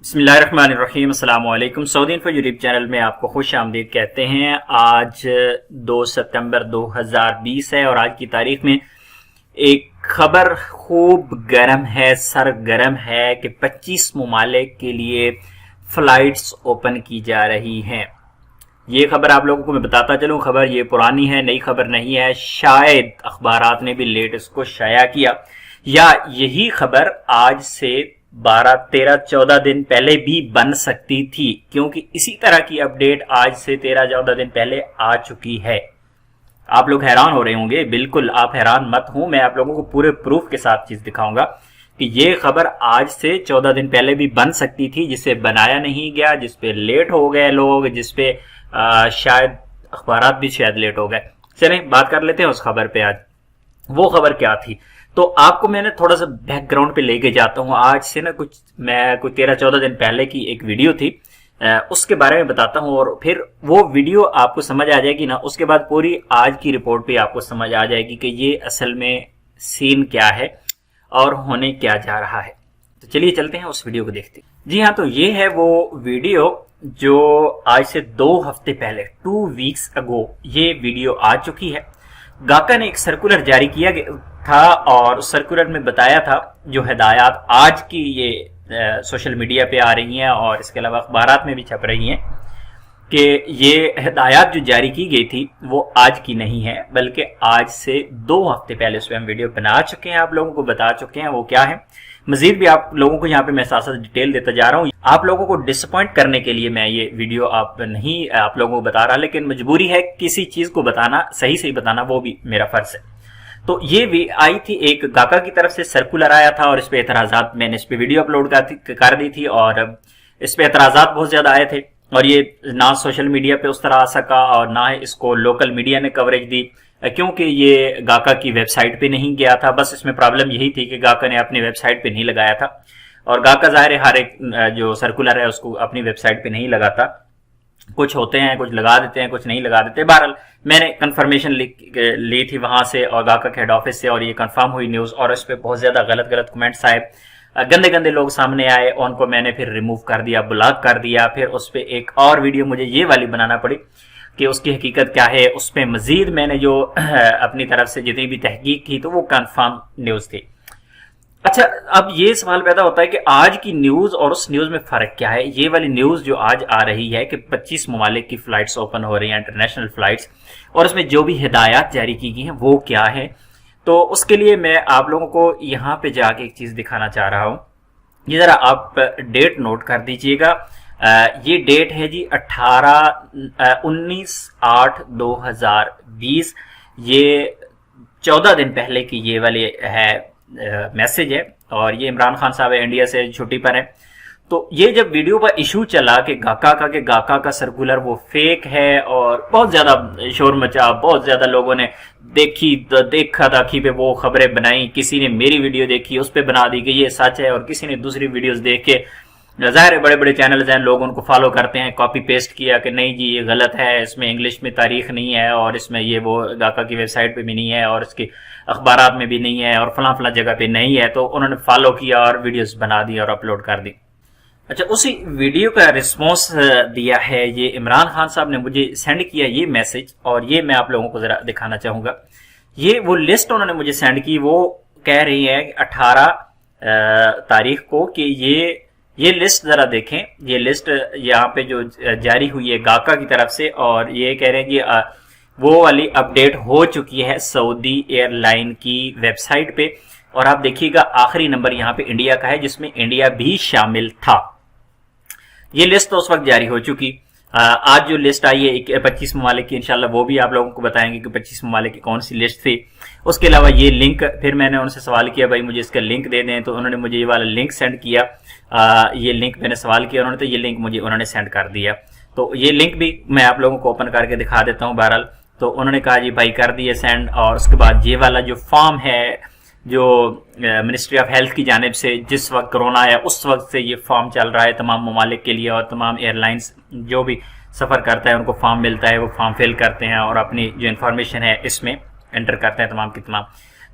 بسم اللہ الرحمن الرحیم۔ السلام علیکم۔ سعودی انفو یوٹیوب چینل میں آپ کو خوش آمدید کہتے ہیں۔ آج 2 ستمبر 2020 ہے اور آج کی تاریخ میں ایک خبر خوب گرم ہے، سرگرم ہے کہ 25 ممالک کے لیے فلائٹس اوپن کی جا رہی ہیں۔ یہ خبر آپ لوگوں کو میں بتاتا چلوں، خبر یہ پرانی ہے، نئی خبر نہیں ہے، شاید اخبارات نے بھی لیٹ اس کو شائع کیا، یا یہی خبر آج سے 12 13 14 دن پہلے بھی بن سکتی تھی، کیونکہ اسی طرح کی اپڈیٹ آج سے 13 14 دن پہلے آ چکی ہے۔ آپ لوگ حیران ہو رہے ہوں گے، بالکل آپ حیران مت ہوں، میں آپ لوگوں کو پورے پروف کے ساتھ چیز دکھاؤں گا کہ یہ خبر آج سے 14 دن پہلے بھی بن سکتی تھی، جسے بنایا نہیں گیا، جس پہ لیٹ ہو گئے لوگ، جس پہ شاید اخبارات بھی شاید لیٹ ہو گئے۔ چلیں بات کر لیتے ہیں اس خبر پہ۔ آج وہ خبر کیا تھی تو آپ کو میں نے تھوڑا سا بیک گراؤنڈ پہ لے کے جاتا ہوں۔ آج سے نا کوئی 13 14 دن پہلے کی ایک ویڈیو تھی، اس کے بارے میں بتاتا ہوں، اور پھر وہ ویڈیو آپ کو سمجھ آ جائے گی نا، اس کے بعد پوری آج کی رپورٹ پہ آپ کو سمجھ آ جائے گی کہ یہ اصل میں سین کیا ہے اور ہونے کیا جا رہا ہے۔ تو چلیے چلتے ہیں اس ویڈیو کو دیکھتے ہیں۔ جی ہاں، تو یہ ہے وہ ویڈیو جو آج سے 2 ہفتے پہلے 2 weeks ago یہ ویڈیو آ چکی ہے۔ گاکا نے ایک سرکولر جاری کیا تھا اور اس سرکولر میں بتایا تھا، جو ہدایات آج کی یہ سوشل میڈیا پہ آ رہی ہیں اور اس کے علاوہ اخبارات میں بھی چھپ رہی ہیں، کہ یہ ہدایات جو جاری کی گئی تھی وہ آج کی نہیں ہے، بلکہ آج سے 2 ہفتے پہلے اس پہ ہم ویڈیو بنا چکے ہیں، آپ لوگوں کو بتا چکے ہیں وہ کیا ہے۔ مزید بھی آپ لوگوں کو یہاں پہ میں ساتھ ڈیٹیل دیتا جا رہا ہوں۔ آپ لوگوں کو ڈس اپوائنٹ کرنے کے لیے میں یہ ویڈیو آپ لوگوں کو بتا رہا، لیکن مجبوری ہے کسی چیز کو بتانا، صحیح بتانا، وہ بھی میرا فرض ہے۔ تو یہ بھی آئی تھی، ایک گاکا کی طرف سے سرکولر آیا تھا اور اس پہ اعتراضات، میں نے اس پہ ویڈیو اپلوڈ کر دی تھی اور اس پہ اعتراضات بہت زیادہ آئے تھے، اور یہ نہ سوشل میڈیا پہ اس طرح آ سکا اور نہ اس کو لوکل میڈیا نے کوریج دی، کیونکہ یہ گاکا کی ویب سائٹ پہ نہیں گیا تھا۔ بس اس میں پرابلم یہی تھی کہ گاکا نے اپنی ویب سائٹ پہ نہیں لگایا تھا، اور گاکا ظاہر ہے ہر ایک جو سرکولر ہے اس کو اپنی ویب سائٹ پہ نہیں لگاتا، کچھ ہوتے ہیں، کچھ لگا دیتے ہیں، کچھ نہیں لگا دیتے۔ بہرحال میں نے کنفرمیشن لی تھی وہاں سے اور گاکا کے ہیڈ آفس سے، اور یہ کنفرم ہوئی نیوز، اور اس پہ بہت زیادہ غلط کمنٹس آئے، گندے لوگ سامنے آئے، ان کو میں نے پھر ریموو کر دیا، بلاک کر دیا۔ پھر اس پہ ایک اور ویڈیو مجھے یہ والی بنانا پڑی کہ اس کی حقیقت کیا ہے، اس پہ مزید میں نے جو اپنی طرف سے جتنی بھی تحقیق کی تو وہ کنفرم نیوز تھی۔ اچھا، اب یہ سوال پیدا ہوتا ہے کہ آج کی نیوز اور اس نیوز میں فرق کیا ہے۔ یہ والی نیوز جو آج آ رہی ہے کہ 25 ممالک کی فلائٹس اوپن ہو رہی ہیں، انٹرنیشنل فلائٹس، اور اس میں جو بھی ہدایات جاری کی گئی ہیں وہ کیا ہے، تو اس کے لیے میں آپ لوگوں کو یہاں پہ جا کے ایک چیز دکھانا چاہ رہا ہوں۔ یہ ذرا آپ ڈیٹ نوٹ کر دیجئے گا، یہ ڈیٹ ہے جی 19/8/2020، یہ 14 دن پہلے کی یہ والی ہے میسج ہے، اور یہ عمران خان صاحب انڈیا سے چھٹی پر ہیں۔ تو یہ جب ویڈیو پر ایشو چلا کہ گاکا کا سرکولر وہ فیک ہے، اور بہت زیادہ شور مچا، بہت زیادہ لوگوں نے دیکھا تاکھی پہ وہ خبریں بنائی، کسی نے میری ویڈیو دیکھی اس پہ بنا دی کہ یہ سچ ہے، اور کسی نے دوسری ویڈیوز دیکھ کے، ظاہر ہے بڑے چینلز ہیں، لوگ ان کو فالو کرتے ہیں، کاپی پیسٹ کیا کہ نہیں جی یہ غلط ہے، اس میں انگلش میں تاریخ نہیں ہے، اور اس میں یہ وہ گاکا کی ویب سائٹ پہ بھی نہیں ہے، اور اس کی اخبارات میں بھی نہیں ہے، اور فلاں جگہ پہ نہیں ہے، تو انہوں نے فالو کیا اور ویڈیوز بنا دی اور اپلوڈ کر دی۔ اچھا، اسی ویڈیو کا رسپانس دیا ہے، یہ عمران خان صاحب نے مجھے سینڈ کیا یہ میسج، اور یہ میں آپ لوگوں کو ذرا دکھانا چاہوں گا۔ یہ وہ لسٹ انہوں نے مجھے سینڈ کی، وہ کہہ رہی ہے 18 تاریخ کو کہ یہ لسٹ ذرا دیکھیں، یہ لسٹ یہاں پہ جو جاری ہوئی ہے گاکا کی طرف سے، اور یہ کہہ رہے ہیں کہ وہ والی اپڈیٹ ہو چکی ہے سعودی ایئر لائن کی ویب سائٹ پہ، اور آپ دیکھیے گا آخری نمبر یہاں پہ انڈیا کا ہے، جس میں انڈیا بھی شامل تھا۔ یہ لسٹ تو اس وقت جاری ہو چکی، آج جو لسٹ آئی ہے 25 ممالک کی، انشاءاللہ وہ بھی آپ لوگوں کو بتائیں گے کہ 25 ممالک کی کون سی لسٹ تھی۔ اس کے علاوہ یہ لنک، پھر میں نے ان سے سوال کیا بھائی مجھے اس کا لنک دے دیں، تو انہوں نے مجھے یہ والا لنک سینڈ کیا، یہ لنک میں نے سوال کیا انہوں نے، تو یہ لنک مجھے انہوں نے سینڈ کر دیا۔ تو یہ لنک بھی میں آپ لوگوں کو اوپن کر کے دکھا دیتا ہوں۔ بہرحال تو انہوں نے کہا جی بھائی کر دیے سینڈ، اور اس کے بعد یہ والا جو فارم ہے جو منسٹری آف ہیلتھ کی جانب سے جس وقت کرونا آیا اس وقت سے یہ فارم چل رہا ہے تمام ممالک کے لیے، اور تمام ایئر لائنز جو بھی سفر کرتا ہے ان کو فارم ملتا ہے، وہ فارم فل کرتے ہیں اور اپنی جو انفارمیشن ہے اس میں انٹر کرتے ہیں تمام کی تمام۔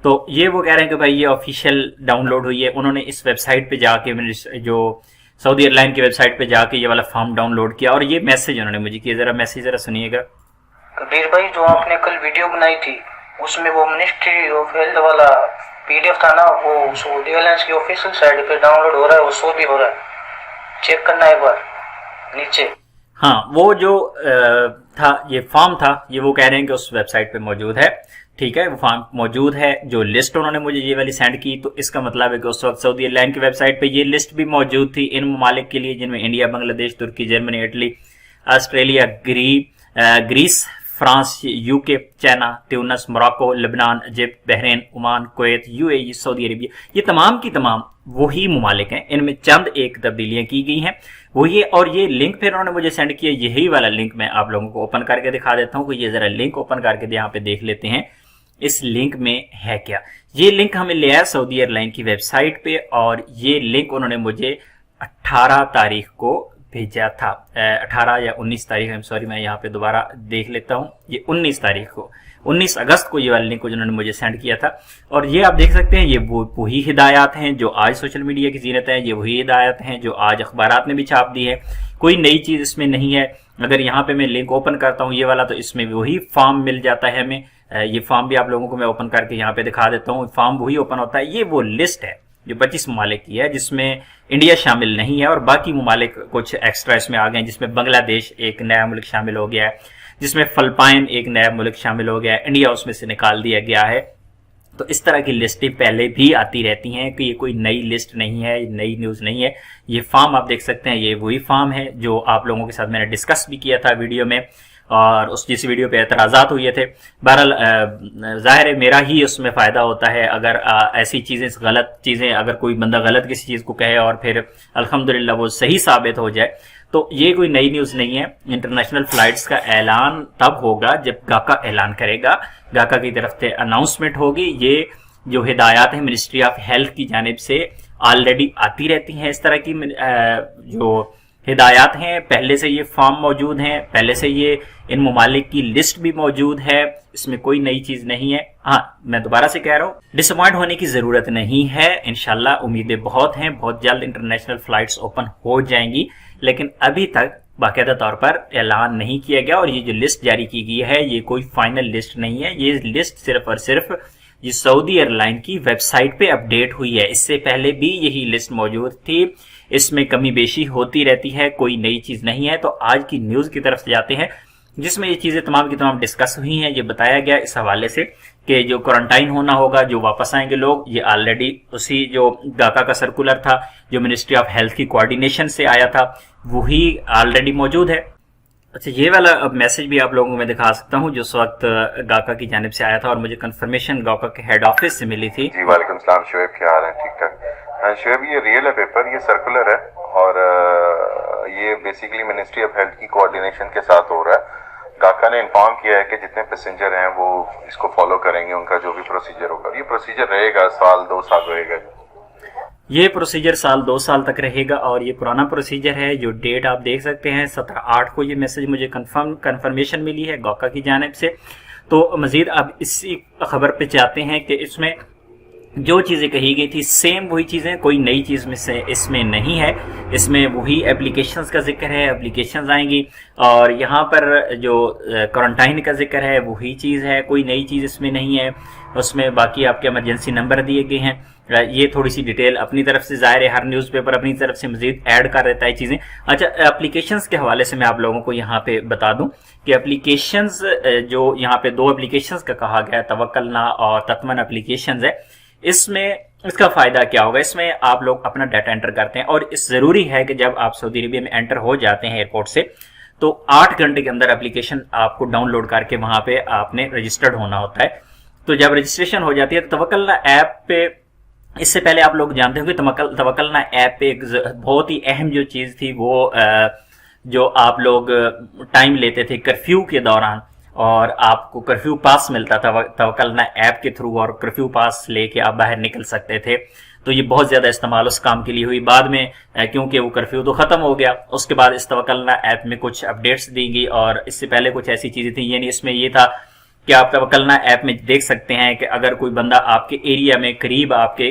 تو یہ وہ کہہ رہے ہیں کہ بھائی یہ آفیشیل ڈاؤن لوڈ ہوئی ہے، انہوں نے اس ویب سائٹ پہ جا کے جو سعودی ایئر لائن کی ویب سائٹ پہ جا کے یہ والا فارم ڈاؤن لوڈ کیا اور یہ میسج انہوں نے مجھے کیا. ذرا میسج ذرا سنیے گا. کبیر بھائی جو آپ نے کل ویڈیو بنائی تھی اس میں وہ منسٹری آف ہیلتھ والا PDF تھا نا, وہ سعودی ایئر لائنس کی آفیشیل سائٹ پہ ڈاؤن لوڈ ہو رہا ہے, وہ شو بھی ہو رہا ہے, چیک کرنا ایک بار نیچے. ہاں وہ جو تھا یہ فارم تھا, یہ وہ کہہ رہے ہیں کہ اس ویب سائٹ پہ موجود ہے. ٹھیک ہے, وہ فارم موجود ہے. جو لسٹ انہوں نے مجھے یہ والی سینڈ کی تو اس کا مطلب ہے کہ اس وقت سعودی ایئر لائن کی ویب سائٹ پہ یہ لسٹ بھی موجود تھی ان ممالک کے لیے جن میں India, Bangladesh, Turkey, Germany, Italy, Australia, Greece, France, UK, China, Tunis, Morocco, لبنان, Egypt, Bahrain, Oman, Kuwait, UAE, Saudi Arabia. یہ تمام کی تمام وہی ممالک ہیں. ان میں چند ایک تبدیلیاں کی گئی ہیں وہ یہ, اور یہ لنک پھر انہوں نے مجھے سینڈ کیا. یہی والا لنک میں آپ لوگوں کو اوپن کر کے دکھا دیتا ہوں کہ یہ ذرا لنک اوپن کر کے یہاں پہ دیکھ لیتے ہیں اس لنک میں ہے کیا. یہ لنک ہمیں لے آیا سعودی ایئر لائن کی ویب سائٹ پہ, اور یہ لنک انہوں نے مجھے 18 تاریخ کو بھیجا تھا. 18 یا 19 تاریخ, سوری میں یہاں پہ دوبارہ دیکھ لیتا ہوں. یہ 19 تاریخ کو, 19 اگست کو یہ والا لنک جنہوں نے مجھے سینڈ کیا تھا. اور یہ آپ دیکھ سکتے ہیں یہ وہی ہدایات ہیں جو آج سوشل میڈیا کی زینت ہے. یہ وہی ہدایات ہیں جو آج اخبارات نے بھی چھاپ دی ہے. کوئی نئی چیز اس میں نہیں ہے. اگر یہاں پہ میں لنک اوپن کرتا ہوں یہ والا تو اس میں وہی فارم مل جاتا ہے ہمیں. یہ فارم بھی آپ لوگوں کو میں اوپن کر کے یہاں پہ دکھا دیتا ہوں. فارم وہی اوپن ہوتا ہے. یہ وہ لسٹ ہے جو 25 ممالک کی ہے جس میں انڈیا شامل نہیں ہے, اور باقی ممالک کچھ ایکسٹرا اس میں آ گئے ہیں, جس میں بنگلہ دیش ایک نیا ملک شامل ہو گیا ہے, جس میں فلپائن ایک نیا ملک شامل ہو گیا ہے, انڈیا اس میں سے نکال دیا گیا ہے. تو اس طرح کی لسٹیں پہلے بھی آتی رہتی ہیں کہ یہ کوئی نئی لسٹ نہیں ہے, نئی نیوز نہیں ہے. یہ فارم آپ دیکھ سکتے ہیں, یہ وہی فارم ہے جو آپ لوگوں کے ساتھ میں نے ڈسکس بھی کیا تھا ویڈیو میں, اور اس جس ویڈیو پہ اعتراضات ہوئے تھے. بہرحال ظاہر ہے میرا ہی اس میں فائدہ ہوتا ہے اگر ایسی چیزیں, غلط چیزیں, اگر کوئی بندہ غلط کسی چیز کو کہے اور پھر الحمدللہ وہ صحیح ثابت ہو جائے. تو یہ کوئی نئی نیوز نہیں ہے. انٹرنیشنل فلائٹس کا اعلان تب ہوگا جب گاکا اعلان کرے گا, گاکا کی طرف سے اناؤنسمنٹ ہوگی. یہ جو ہدایات ہیں منسٹری آف ہیلتھ کی جانب سے آلریڈی آتی رہتی ہیں. اس طرح کی جو ہدایات ہیں, پہلے سے یہ فارم موجود ہیں, پہلے سے یہ ان ممالک کی لسٹ بھی موجود ہے. اس میں کوئی نئی چیز نہیں ہے. ہاں میں دوبارہ سے کہہ رہا ہوں, ڈس اپوائنٹ ہونے کی ضرورت نہیں ہے. انشاءاللہ امیدیں بہت ہیں, بہت جلد انٹرنیشنل فلائٹس اوپن ہو جائیں گی, لیکن ابھی تک باقاعدہ طور پر اعلان نہیں کیا گیا. اور یہ جو لسٹ جاری کی گئی ہے یہ کوئی فائنل لسٹ نہیں ہے. یہ لسٹ صرف اور صرف یہ سعودی ایئر لائن کی ویب سائٹ پہ اپڈیٹ ہوئی ہے. اس سے پہلے بھی یہی لسٹ موجود تھی. اس میں کمی بیشی ہوتی رہتی ہے, کوئی نئی چیز نہیں ہے. تو آج کی نیوز کی طرف سے جاتے ہیں جس میں یہ چیزیں تمام کی تمام ڈسکس ہوئی ہیں. یہ بتایا گیا اس حوالے سے کہ جو کوارنٹائن ہونا ہوگا, جو واپس آئیں گے لوگ, یہ آلریڈی اسی جو گاکا کا سرکولر تھا جو منسٹری آف ہیلتھ کی کوارڈینیشن سے آیا تھا وہی آلریڈی موجود ہے. اچھا یہ والا میسج بھی آپ لوگوں کو میں دکھا سکتا ہوں جو اس وقت گاکا کی جانب سے آیا تھا اور مجھے کنفرمیشن گاکا کے ہیڈ آفس سے ملی تھی. جی وعلیکم السلام شعیب, کیا حال ہے؟ ٹھیک ٹھاک. شعیب یہ ریئل ہے پیپر, یہ سرکولر ہے اور یہ بیسیکلی منسٹری آف ہیلتھ کی کوارڈینیشن کے ساتھ ہو رہا ہے. گاکا نے انفارم کیا ہے کہ جتنے پیسنجر ہیں وہ اس کو فالو کریں گے, ان کا جو بھی پروسیجر ہوگا. یہ پروسیجر رہے گا, سال 2 سال رہے گا. یہ پروسیجر سال 2 سال تک رہے گا اور یہ پرانا پروسیجر ہے. جو ڈیٹ آپ دیکھ سکتے ہیں 17/8 کو یہ میسج مجھے کنفرمیشن ملی ہے گاکا کی جانب سے. تو مزید اب اسی خبر پہ چاہتے ہیں کہ اس میں جو چیزیں کہی گئی تھی سیم وہی چیزیں, کوئی نئی چیز میں سے اس میں نہیں ہے. اس میں وہی اپلیکیشنز کا ذکر ہے, اپلیکیشنز آئیں گی, اور یہاں پر جو کوارنٹائن کا ذکر ہے وہی چیز ہے, کوئی نئی چیز اس میں نہیں ہے. اس میں باقی آپ کے ایمرجنسی نمبر دیے گئے ہیں. یہ تھوڑی سی ڈیٹیل اپنی طرف سے, ظاہر ہے ہر نیوز پیپر اپنی طرف سے مزید ایڈ کر دیتا ہے چیزیں. اچھا اپلیکیشنز کے حوالے سے میں آپ لوگوں کو یہاں پہ بتا دوں کہ اپلیکیشنز جو یہاں پہ 2 اپلیکیشنز کا کہا گیا ہے, توکلنا اور تتمن اپلیکیشنز ہے. اس میں اس کا فائدہ کیا ہوگا, اس میں آپ لوگ اپنا ڈیٹا انٹر کرتے ہیں اور اس ضروری ہے کہ جب آپ سعودی عربیہ میں انٹر ہو جاتے ہیں ایئرپورٹ سے تو 8 گھنٹے کے اندر اپلیکیشن آپ کو ڈاؤن لوڈ کر کے وہاں پہ آپ نے رجسٹرڈ ہونا ہوتا ہے. تو جب رجسٹریشن ہو جاتی ہے تو توکلنا ایپ پہ, اس سے پہلے آپ لوگ جانتے ہوں کہ توکلنا ایپ پہ ایک بہت ہی اہم جو چیز تھی وہ جو آپ لوگ ٹائم لیتے تھے کرفیو کے دوران, اور آپ کو کرفیو پاس ملتا تھا توکلنا ایپ کے تھرو, اور کرفیو پاس لے کے آپ باہر نکل سکتے تھے. تو یہ بہت زیادہ استعمال اس کام کے لیے ہوئی. بعد میں کیونکہ وہ کرفیو تو ختم ہو گیا, اس کے بعد اس توکلنا ایپ میں کچھ اپڈیٹس دی گئی, اور اس سے پہلے کچھ ایسی چیزیں تھیں. یعنی اس میں یہ تھا کہ آپ توکلنا ایپ میں دیکھ سکتے ہیں کہ اگر کوئی بندہ آپ کے ایریا میں قریب آپ کے